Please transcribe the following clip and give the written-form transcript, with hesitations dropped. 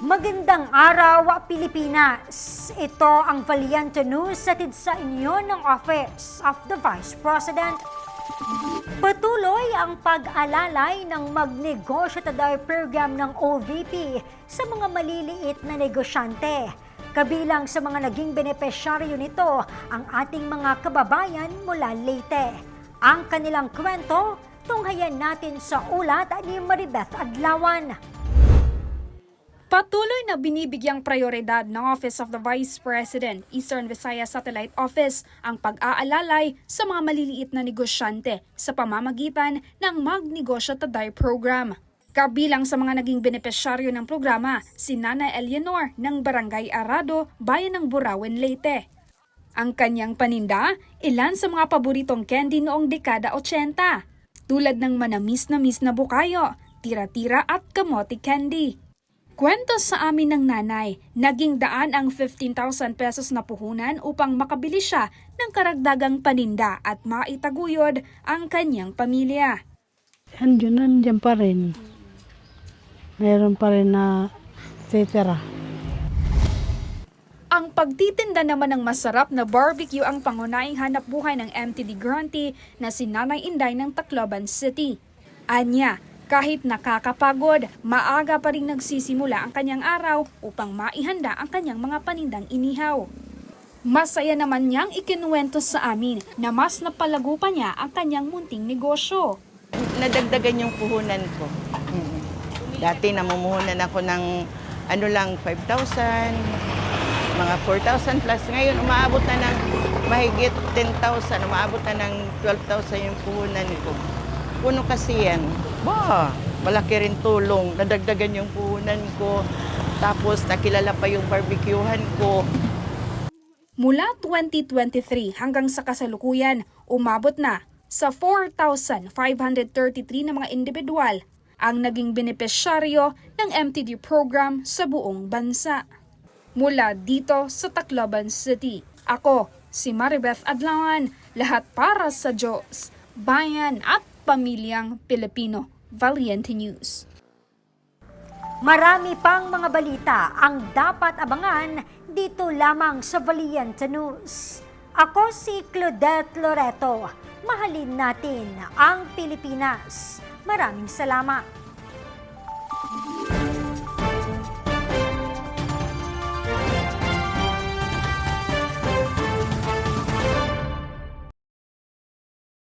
Magandang araw, Pilipinas! Ito ang Valiente News hatid sa inyo ng Office of the Vice President. Patuloy ang pag-alalay ng Magnegosyo Taday program ng OVP sa mga maliliit na negosyante. Kabilang sa mga naging benepisyaryo nito ang ating mga kababayan mula Leyte. Ang kanilang kwento, tunghayan natin sa ulat ni Maribeth Adlawan. Patuloy na binibigyang prioridad ng Office of the Vice President, Eastern Visayas Satellite Office, ang pag-aalalay sa mga maliliit na negosyante sa pamamagitan ng Magnegosyo Taday program. Kabilang sa mga naging benepisyaryo ng programa, si Nanay Eleanor ng Barangay Arado, Bayan ng Burauen, Leyte. Ang kanyang paninda, ilan sa mga paboritong candy noong dekada 80, tulad ng manamis-namis na bukayo, tira-tira at kamote candy. Kwento sa amin ng nanay, naging daan ang 15,000 pesos na puhunan upang makabili siya ng karagdagang paninda at maitaguyod ang kanyang pamilya. Nandiyan pa rin. Meron pa rin na titira. Ang pagtitinda naman ng masarap na barbecue ang pangunahing hanap buhay ng MTD grantee na si Nanay Inday ng Tacloban City. Anya, kahit nakakapagod, maaga pa rin nagsisimula ang kanyang araw upang maihanda ang kanyang mga panindang inihaw. Masaya naman niyang ikinuwento sa amin na mas napalago pa niya ang kanyang munting negosyo. Nadagdagan yung puhunan ko. Dati namumuhunan ako ng 5,000, mga 4,000 plus. Ngayon umaabot na ng mahigit 10,000, umaabot na ng 12,000 yung puhunan ko. Puno kasi yan. Malaki rin tulong. Nadagdagan yung puhunan ko. Tapos nakilala pa yung barbecuehan ko. Mula 2023 hanggang sa kasalukuyan, umabot na sa 4,533 na mga individual ang naging benepisyaryo ng MTD program sa buong bansa. Mula dito sa Tacloban City, ako si Maribeth Adlawan, lahat para sa Diyos, bayan at pamilyang Pilipino. Valiente News. Marami pang mga balita ang dapat abangan dito lamang sa Valiente News. Ako si Claudette Loreto. Mahalin natin ang Pilipinas. Maraming salamat.